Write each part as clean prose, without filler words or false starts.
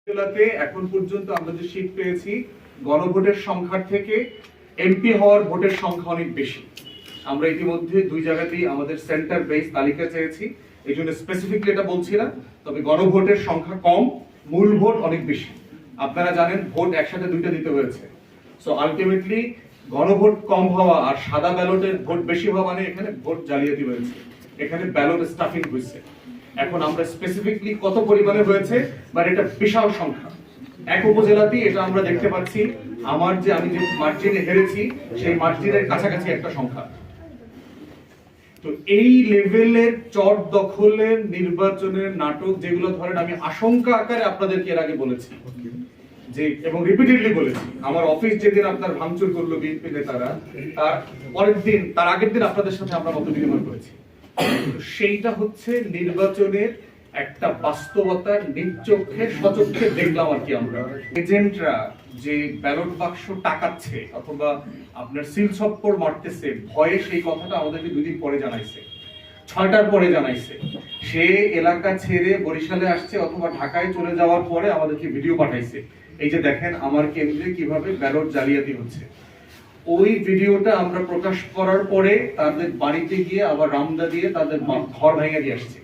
জেলাতে এখন পর্যন্ত আমরা যে শীত পেয়েছি গণভোটের সংখ্যার থেকে এমপি হওয়ার ভোটের সংখ্যা অনেক বেশি। আমরা ইতিমধ্যে দুই জায়গাতেই আমাদের সেন্টার বেস তালিকা চেয়েছি, এই জন্য স্পেসিফিকলি এটা বলছি না, তবে গণভোটের সংখ্যা কম, মূল ভোট অনেক বেশি। আপনারা জানেন ভোট একসাথে দুইটা দিতে হয়েছে। সো আলটিমেটলি গণভোট কম হওয়া আর সাদা ব্যালটের ভোট বেশি হওয়া মানে এখানে ভোট জালিয়াতি হয়েছে, এখানে ব্যালট স্টাফিং হয়েছে। এখন আমরা স্পেসিফিকলি কত পরিমাণে হয়েছে মানে এটা বিশাল সংখ্যা। এক উপজেলাতেই এটা আমরা দেখতে পাচ্ছি, আমি যে মার্জিনে হেরেছি সেই মার্জিনের কাছাকাছি একটা সংখ্যা। তো এই লেভেলের চট দখলের নির্বাচনের নাটক যেগুলো ধরেন আমি আশঙ্কা আকারে আপনাদেরকে এর আগে বলেছি যে, এবং রিপিটেডলি বলেছি, আমার অফিস যেদিন আপনার ভাঙচুর করলো বিএনপি নেতারা, তার পরের দিন তার আগের দিন আপনাদের সাথে আমরা মত বিনিময় করেছি। সেইটা হচ্ছে নির্বাচনের একটা বাস্তবতার নিচোখে সচক্ষে দেখলাম আর কি। আমরা এজেন্টরা যে ব্যালট বাক্স টাকাচ্ছে অথবা আপনার সিল সপ্পর মারতেছে ভয়ে, সেই কথাটা আমাদেরকে 2 দিন পরে জানাইছে, 6টার পরে জানাইছে। সে এলাকা ছেড়ে বরিশালে আসছে অথবা ঢাকায় চলে যাওয়ার পরে আমাদেরকে ভিডিও পাঠাইছে, এই যে দেখেন আমার কেন্দ্রে কিভাবে ব্যালট জালিয়াতি হচ্ছে। ওই ভিডিওটা আমরা প্রকাশ করার পরে তাদের বাড়িতে গিয়ে আবার রামদা দিয়ে তাদের ঘর ভেঙে দিয়ে আসছে।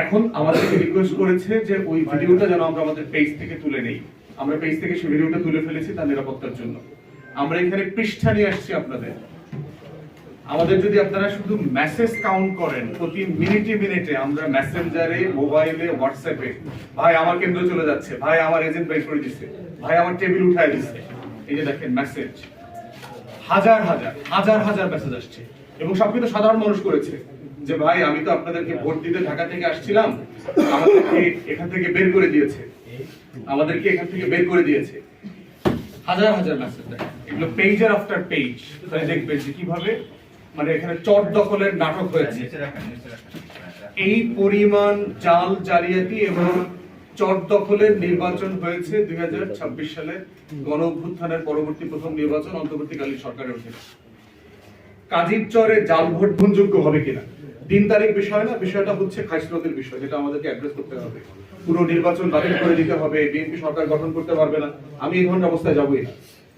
এখন আমাদেরকে রিকোয়েস্ট করেছে যে ওই ভিডিওটা যেন আমরা আমাদের পেজ থেকে তুলে নেই। আমরা পেজ থেকে সেই ভিডিওটা তুলে ফেলেছি তার নিরাপত্তার জন্য। আমরা এখানে পৃষ্ঠা নিয়ে আসছি আপনাদের। আমাদের যদি আপনারা শুধু মেসেজ কাউন্ট করেন, প্রতি মিনিটে মিনিটে আমরা মেসেঞ্জারে, মোবাইলে, হোয়াটসঅ্যাপে, ভাই আমার কেন্দ্র চলে যাচ্ছে, ভাই আমার এজেন্ট বের করে দিচ্ছে, ভাই আমার টেবিল উঠায় দিচ্ছে, এই যে দেখেন মেসেজ, হাজার হাজার হাজার হাজার মেসেজ আসছে। এবং সব কিন্তু সাধারণ মানুষ করেছে যে ভাই আমি তো আপনাদেরকে ভোট দিতে ঢাকা থেকে আসছিলাম, আমাদেরকে এখান থেকে বের করে দিয়েছে, আমাদেরকে এখান থেকে বের করে দিয়েছে। হাজার হাজার মেসেজ দেখেন, এগুলো পেজের আফটার পেজ। তাহলে দেখবেন যে কিভাবে মানে এখানে চট দখলের নাটক হয়েছে। এই পরিমাণ জাল জালিয়াতি এবং চট দখলের নির্বাচন হয়েছে 2026 সালের গণ অভ্যুত্থানের পরবর্তী প্রথম নির্বাচন অন্তর্বর্তীকালীন সরকারের অধীনে। কাজীর চরে জাল ভোট গ্রহণযোগ্য হবে কিনা দিন তারিখ বিষয় না, বিষয়টা হচ্ছে খাইসলতের বিষয়, যেটা আমাদেরকে অ্যাড্রেস করতে হবে। পুরো নির্বাচন বাতিল করে দিতে হবে, বিএনপি সরকার গঠন করতে পারবে না, আমি এই ধরনের অবস্থায় যাবোই না।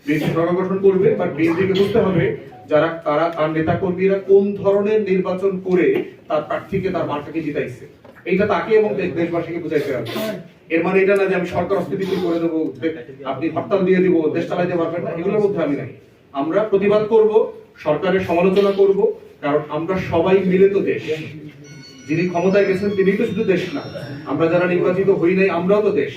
বিএনপি সরকার গঠন করবে, বাট বিএনপিকে বুঝতে হবে তার নেতা কর্মীরা কোন ধরনের নির্বাচন করে তার প্রার্থীকে, তার মার্কাকে জিতাইছে, এইটা তাকে এবং দেশবাসীকে বুঝাইতে হবে। এর মানে এটা না যে আমি সরকার অস্থিতিশীল করে দেবো, আপনি হরতাল দিয়ে দিব, দেশ চালাইতে পারবেন না, এগুলোর মধ্যে আমি নাই। আমরা প্রতিবাদ করব, সরকারের সমালোচনা করব, কারণ আমরা সবাই মিলে তো দেশ। যিনি ক্ষমতায় গেছেন তিনি তো শুধু দেশ না, আমরা যারা নির্বাচিত হই নাই আমরাও তো দেশ।